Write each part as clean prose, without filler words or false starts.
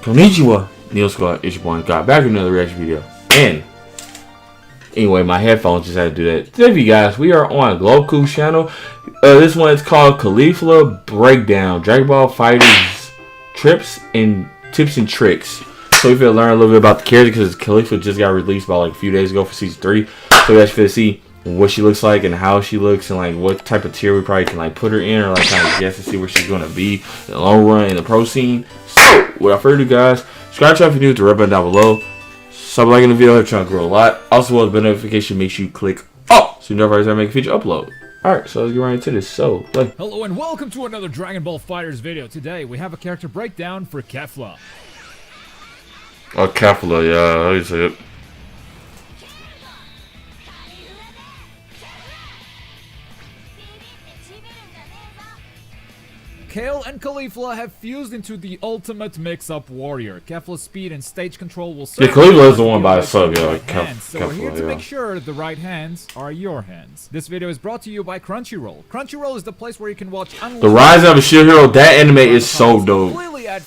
Konnichiwa, Neil Squad, it's your boy Got back with another reaction video. And anyway, my headphones just had to do that. Today, you guys, we are on Gloku's channel. This one is called Kefla Breakdown, Dragon Ball FighterZ tips and tricks. So we feel learn a little bit about the character because Kefla just got released about like a few days ago for season 3. So we actually see what she looks like and how she looks and like what type of tier we probably can like put her in or like kind of guess to see where she's gonna be in the long run in the pro scene. So without further ado, guys, subscribe to if you're new to the red button down below. Stop liking the video, trying to grow a lot. Also, with the notification, make sure you click oh so you know if I make a future upload. Alright, so let's get right into this. So play. Hello and welcome to another Dragon Ball FighterZ video. Today we have a character breakdown for Kefla. Oh, Kefla, yeah, I see it. Kale and Kefla have fused into the ultimate mix-up warrior. Kefla's speed and stage control will serve. Yeah, Kefla is the one by itself, yeah. Like So we're here to make sure the right hands are your hands. This video is brought to you by Crunchyroll. Crunchyroll is the place where you can watch The Rise of a Shield Hero. That anime is so dope.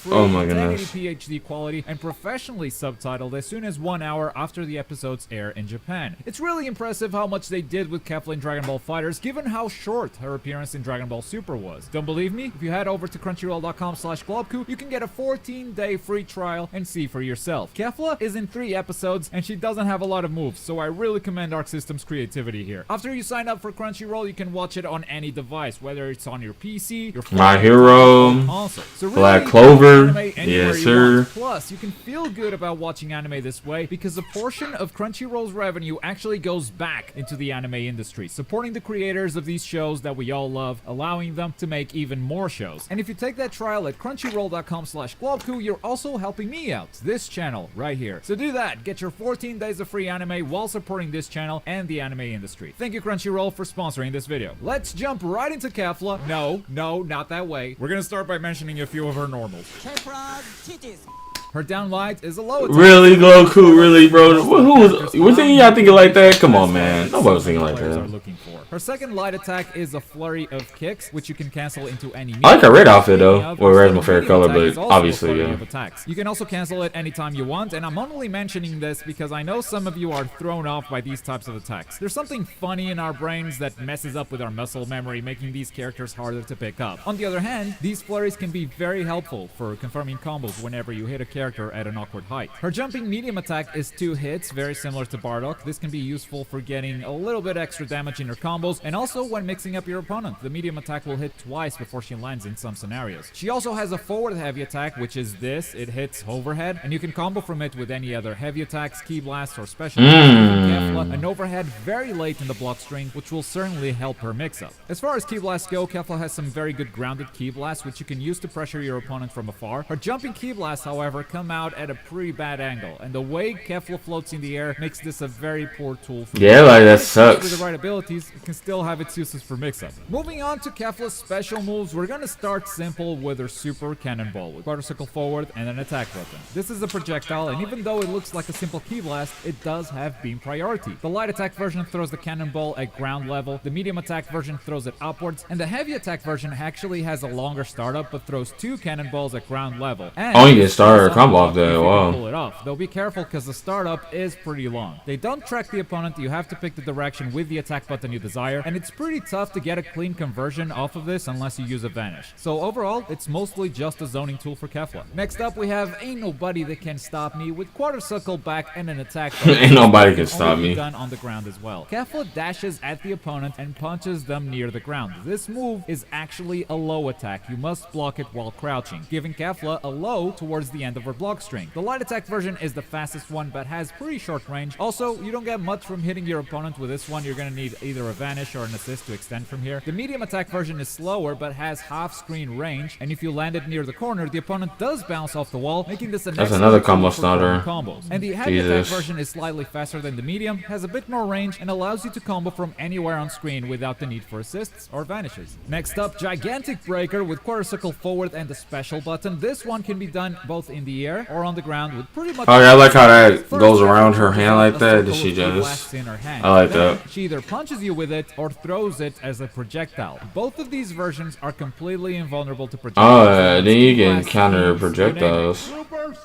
Oh my goodness. 1080p HD quality and professionally subtitled as soon as 1 hour after the episodes air in Japan. It's really impressive how much they did with Kefla in Dragon Ball FighterZ, given how short her appearance in Dragon Ball Super was. Don't believe me? If you head over to crunchyroll.com/globku, you can get a 14-day free trial and see for yourself. Kefla is in 3 episodes and she doesn't have a lot of moves, so I really commend Arc System's creativity here. After you sign up for Crunchyroll, you can watch it on any device, whether it's on your PC, your phone, My Hero, console. So really, Black Clover, yes sir. Plus, you can feel good about watching anime this way because a portion of Crunchyroll's revenue actually goes back into the anime industry, supporting the creators of these shows that we all love, allowing them to make even more shows. And if you take that trial at crunchyroll.com/globku, you're also helping me out, this channel right here. So do that, get your 14 days of free anime while supporting this channel and the anime industry. Thank you Crunchyroll for sponsoring this video. Let's jump right into Kefla. No, not that way. We're gonna start by mentioning a few of her normals. Her down light is a low attack. Really, Goku? Really, bro? We're thinking y'all thinking like that? Come on, man. Nobody was thinking like that. Her second light attack is a flurry of kicks, which you can cancel into any. I like her red outfit though. Well, red's my favorite color, but obviously, yeah. You can also cancel it anytime you want, and I'm only mentioning this because I know some of you are thrown off by these types of attacks. There's something funny in our brains that messes up with our muscle memory, making these characters harder to pick up. On the other hand, these flurries can be very helpful for confirming combos whenever you hit a character at an awkward height. Her jumping medium attack is 2 hits, very similar to Bardock. This can be useful for getting a little bit extra damage in her combos, and also when mixing up your opponent. The medium attack will hit twice before she lands in some scenarios. She also has a forward heavy attack, which is this. It hits overhead, and you can combo from it with any other heavy attacks, key blasts, or special Kefla, an overhead very late in the block string, which will certainly help her mix up. As far as key blasts go, Kefla has some very good grounded key blasts, which you can use to pressure your opponent from afar. Her jumping key blasts, however, come out at a pretty bad angle, and the way Kefla floats in the air makes this a very poor tool for like that sucks. With the right abilities, it can still have its uses for mix-up. Moving on to Kefla's special moves, we're gonna start simple with her super cannonball with quarter circle forward and an attack button. This is a projectile, and even though it looks like a simple key blast, it does have beam priority. The light attack version throws the cannonball at ground level, the medium attack version throws it upwards, and the heavy attack version actually has a longer startup but throws 2 cannonballs at ground level. And oh, you can start her combo off there. Wow. Pull it off. Though be careful because the startup is pretty long. They don't track the opponent, you have to pick the direction with the attack button you desire, and it's pretty tough to get a clean conversion off of this unless you use a vanish. So overall, it's mostly just a zoning tool for Kefla. Next up, we have Ain't Nobody That Can Stop Me with quarter circle back and an attack button. Ain't nobody can stop me. Done on the ground as well. Kefla dashes at the opponent and punches them near the ground. This move is actually a low attack. You must block it while crouching, giving Kefla a low towards the end of her block string. The light attack version is the fastest one but has pretty short range. Also, you don't get much from hitting your opponent with this one. You're gonna need either a vanish or an assist to extend from here. The medium attack version is slower but has half screen range, and if you land it near the corner, the opponent does bounce off the wall, making this an another combo starter. Combos. And the heavy attack version is slightly faster than the medium, has a bit more range, and allows you to combo from anywhere on screen without the need for assists or vanishes. Next up, Gigantic Breaker with quarter circle forward and the special button. This one can be done both in the the air or on the ground with pretty much... Oh, yeah, I like how that First, goes around her Kefla hand like a that. circle Does she with two just... blasts in her hand. I like Then that. she either punches you with it or throws it as a projectile. Both of these versions are completely invulnerable to projectiles. Oh, yeah, then you can Blasts, counter beams, you name it. projectiles.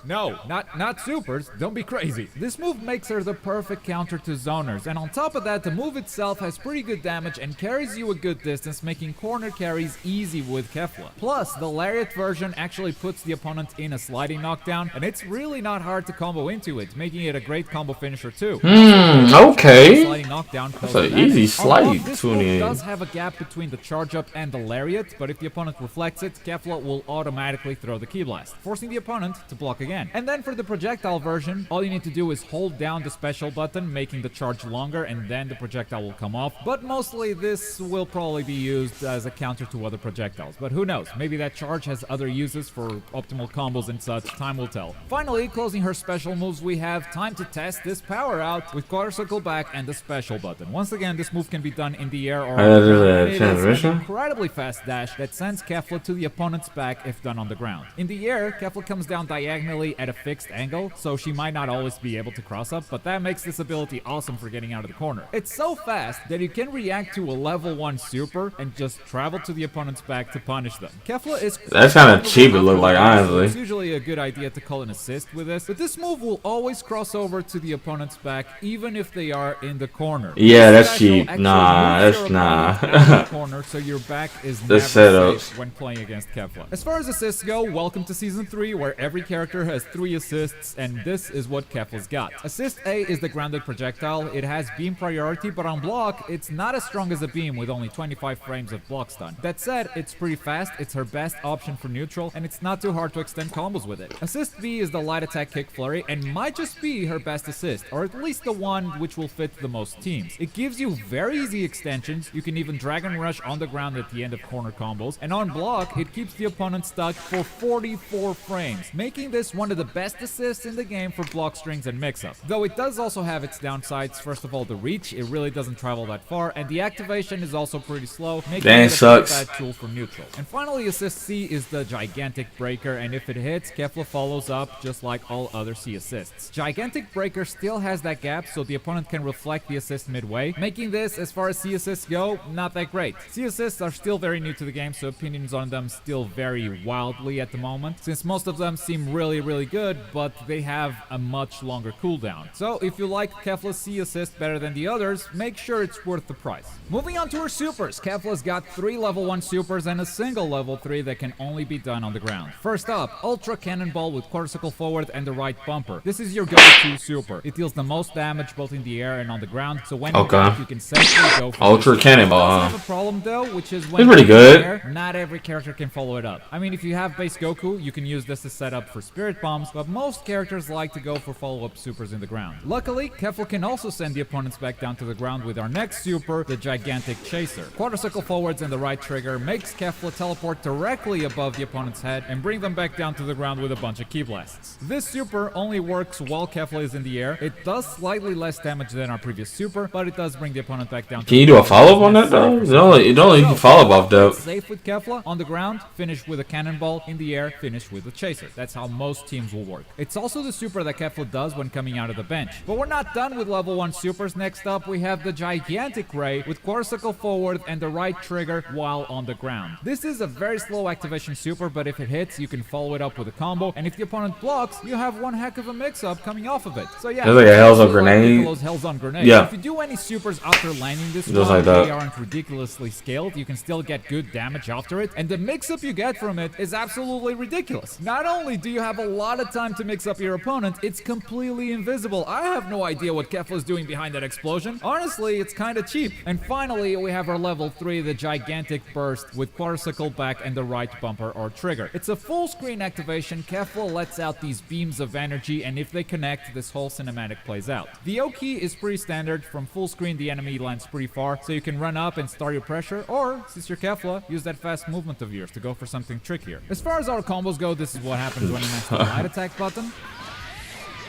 No, not supers. Don't be crazy. This move makes her the perfect counter to zoners, and on top of that, the move itself has pretty good damage and carries you a good distance, making corner carries easy with Kefla. Plus, the Lariat version actually puts the opponent in a sliding knockdown, and it's really not hard to combo into it, making it a great combo finisher too. Okay. Sliding knockdown That's an easy slide this tune move in. does have a gap between the charge up and the Lariat, but if the opponent reflects it, Kefla will automatically throw the Ki Blast, forcing the opponent to block again. And then for the projectile version, all you need to do is hold down the special button, making the charge longer, and then the projectile will come off. But mostly this will probably be used as a counter to other projectiles. But who knows, maybe that charge has other uses for optimal combos and such, time will tell. Finally, closing her special moves, we have time to test this power out with quarter circle back and the special button. Once again, this move can be done in the air or on the ground, and it is an incredibly fast dash that sends Kefla to the opponent's back if done on the ground. In the air, Kefla comes down diagonally at a fixed angle, so she might not always be able to cross up, but that makes this ability awesome for getting out of the corner. It's so fast that you can react to a level 1 super and just travel to the opponent's back to punish them. Kefla is... That's kind of cheap, it looked like, honestly. It's usually a good idea to call an assist with this, but this move will always cross over to the opponent's back even if they are in the corner. Yeah, that's cheap. Nah, that's nah. Corner, so your back is The never setup. safe when playing against Kefla. As far as assists go, welcome to Season 3, where every character has 3 assists, and this is what Kefla's got. Assist A is the grounded projectile. It has beam priority, but on block, it's not as strong as a beam with only 25 frames of block stun. That said, it's pretty fast, it's her best option for neutral, and it's not too hard to extend combos with it. Assist B is the light attack kick flurry, and might just be her best assist, or at least the one which will fit the most teams. It gives you very easy extensions, you can even Dragon Rush on the ground at the end of corner combos, and on block, it keeps the opponent stuck for 44 frames, making this one of the best assists in the game for block strings and mix-up. Though it does also have its downsides. First of all, the reach, it really doesn't travel that far, and the activation is also pretty slow, making it a pretty bad tool for neutral. And finally, assist C is the gigantic breaker, and if it hits, Kefla follows up just like all other C assists. Gigantic breaker still has that gap, so the opponent can reflect the assist midway, making this, as far as C assists go, not that great. C assists are still very new to the game, so opinions on them still vary wildly at the moment, since most of them seem really good, but they have a much longer cooldown. So if you like Kefla's C assist better than the others, make sure it's worth the price. Moving on to her supers, Kefla's got 3 level 1 supers and a single level 3 that can only be done on the ground. First up, Ultra Cannonball with quarter circle forward and the right bumper. This is your go-to super. It deals the most damage both in the air and on the ground, so when you can safely go for Ultra Cannonball, have a problem though, which is when it's pretty good. Air, not every character can follow it up. I mean, if you have base Goku, you can use this to set up for spirit bombs, but most characters like to go for follow-up supers in the ground. Luckily, Kefla can also send the opponents back down to the ground with our next super, the Gigantic Chaser. Quarter circle forwards and the right trigger makes Kefla teleport directly above the opponent's head and bring them back down to the ground with a bunch of Ki Blasts. This super only works while Kefla is in the air. It does slightly less damage than our previous super, but it does bring the opponent back down to the ground. Can you do a follow-up on that though? You don't even follow up though. Safe with Kefla, on the ground, finish with a cannonball, in the air, finish with a chaser. That's how most teams will work. It's also the super that Kefla does when coming out of the bench. But we're not done with level 1 supers. Next up, we have the Gigantic Ray with quarter circle forward and the right trigger while on the ground. This is a very slow activation super, but if it hits, you can follow it up with a combo, and if the opponent blocks, you have one heck of a mix-up coming off of it. So yeah, it's like a Hell's on Grenade. Hell's on Grenade. Yeah. If you do any supers after landing this just one, like that. they aren't ridiculously scaled, you can still get good damage after it, and the mix-up you get from it is absolutely ridiculous. Not only do you have a lot of time to mix up your opponent, it's completely invisible. I have no idea what Kefla's doing behind that explosion. Honestly, it's kinda cheap. And finally, we have our level 3, the Gigantic Burst with quarter circle back and the right bumper or trigger. It's a full screen activation. Kefla lets out these beams of energy, and if they connect, this whole cinematic plays out. The O key is pretty standard. From full screen, the enemy lands pretty far, so you can run up and start your pressure, or, since you're Kefla, use that fast movement of yours to go for something trickier. As far as our combos go, this is what happens when you mash the light attack button.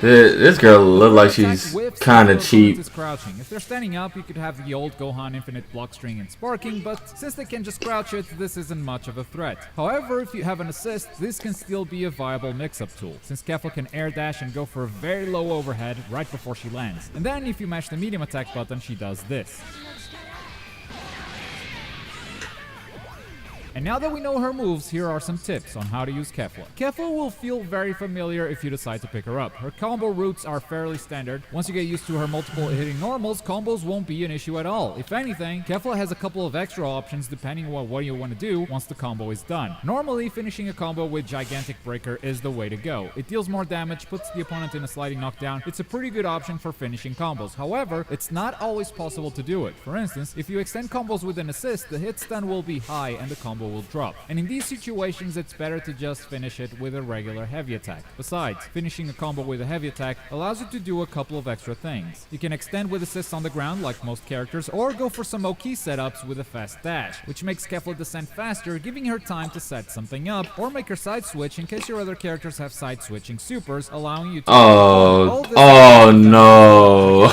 This girl look like she's kind of cheap. Crouching. If they're standing up, you could have the old Gohan Infinite block string and sparking, but since they can just crouch it, this isn't much of a threat. However, if you have an assist, this can still be a viable mix-up tool, since Kefla can air dash and go for a very low overhead right before she lands. And then if you mash the medium attack button, she does this. And now that we know her moves, here are some tips on how to use Kefla. Kefla will feel very familiar if you decide to pick her up. Her combo routes are fairly standard. Once you get used to her multiple hitting normals, combos won't be an issue at all. If anything, Kefla has a couple of extra options depending on what you want to do once the combo is done. Normally, finishing a combo with Gigantic Breaker is the way to go. It deals more damage, puts the opponent in a sliding knockdown. It's a pretty good option for finishing combos. However, it's not always possible to do it. For instance, if you extend combos with an assist, the hit stun will be high and the combo will drop. And in these situations, it's better to just finish it with a regular heavy attack. Besides, finishing a combo with a heavy attack allows you to do a couple of extra things. You can extend with assists on the ground like most characters, or go for some OK setups with a fast dash, which makes Kefla descend faster, giving her time to set something up, or make her side switch in case your other characters have side switching supers, allowing you to oh no.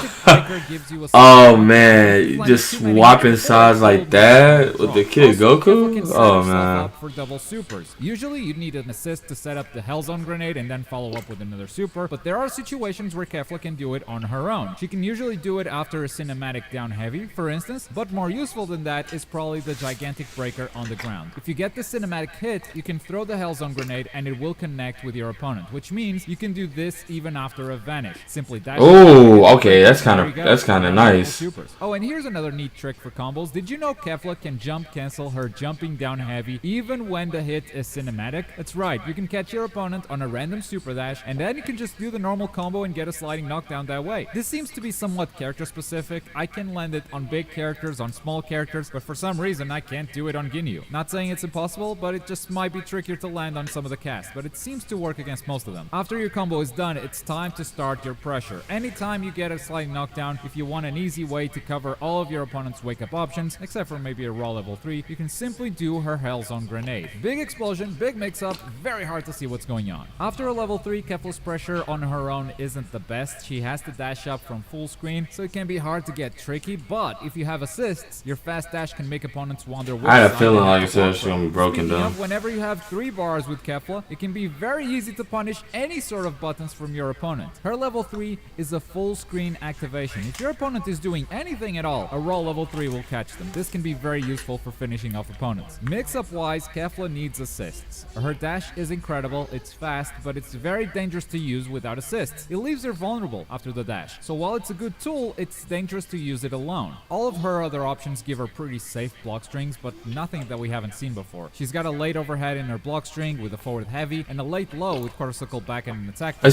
Oh man, just swapping sides like that with the kid Goku? Oh man. Up for double supers. Usually you'd need an assist to set up the Hellzone grenade and then follow up with another super, but there are situations where Kefla can do it on her own. She can usually do it after a cinematic down heavy, for instance, but more useful than that is probably the Gigantic Breaker on the ground. If you get the cinematic hit, you can throw the Hellzone grenade and it will connect with your opponent, which means you can do this even after a vanish. Simply dash. Oh, okay, that's kind of nice. Oh, and here's another neat trick for combos. Did you know Kefla can jump cancel her jumping down heavy even when the hit is cinematic? That's right, you can catch your opponent on a random super dash and then you can just do the normal combo and get a sliding knockdown that way. This seems to be somewhat character specific. I can land it on big characters, on small characters, but for some reason I can't do it on Ginyu. Not saying it's impossible, but it just might be trickier to land on some of the casts, but it seems to work against most of them. After your combo is done, it's time to start your pressure. Anytime you get a sliding knockdown, if you want an easy way to cover all of your opponent's wake up options, except for maybe a raw level 3, you can simply do her Hellzone grenade. Big explosion, big mix-up, very hard to see what's going on. After a level 3, Kefla's pressure on her own isn't the best. She has to dash up from full screen, so it can be hard to get tricky, but if you have assists, your fast dash can make opponents wander. I had a feeling like it's actually gonna be broken down. Whenever you have 3 bars with Kefla, it can be very easy to punish any sort of buttons from your opponent. Her level 3 is a full screen activation. If your opponent is doing anything at all, a raw level 3 will catch them. This can be very useful for finishing off opponents. Mix-up wise, Kefla needs assists. Her dash is incredible, it's fast, but it's very dangerous to use without assists. It leaves her vulnerable after the dash. So while it's a good tool, it's dangerous to use it alone. All of her other options give her pretty safe block strings, but nothing that we haven't seen before. She's got a late overhead in her block string with a forward heavy, and a late low with quarter circle back and an attack. I'm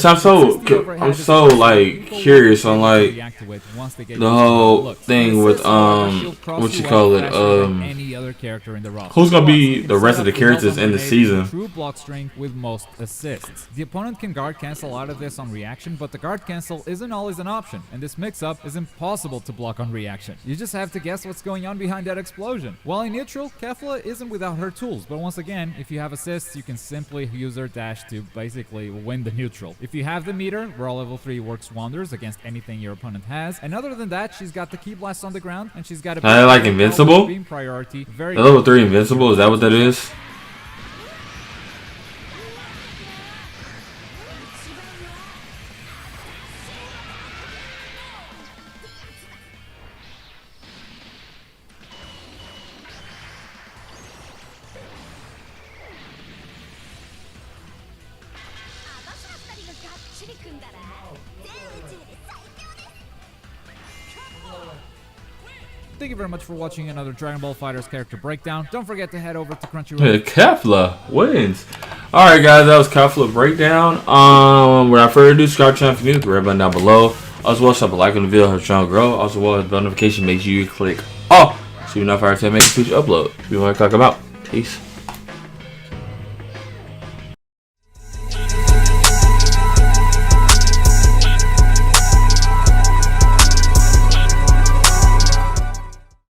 so like curious on like the whole thing with what you call it, any other character in the roster. who's gonna be the rest of the characters in the season? True block string with most assists. The opponent can guard cancel out of this on reaction, but the guard cancel isn't always an option, and this mix-up is impossible to block on reaction. You just have to guess what's going on behind that explosion. While in neutral, Kefla isn't without her tools, but once again, if you have assists, you can simply use her dash to basically win the neutral. If you have the meter, raw level 3 works wonders against anything your opponent has, and other than that, she's got the key blast on the ground, and she's got a like invincible? beam priority. Very level 3 invincible, is that what that is? Thank you very much for watching another Dragon Ball FighterZ character breakdown. Don't forget to head over to Crunchyroll. Kefla wins. Alright guys, that was Kefla Breakdown. Without further ado, subscribe to the channel if you're new, the red button down below. Also, watch up a like on the video, help the channel grow. Also, while the notification, make sure you click all so you know if I make a future upload. If you want to talk about. Peace.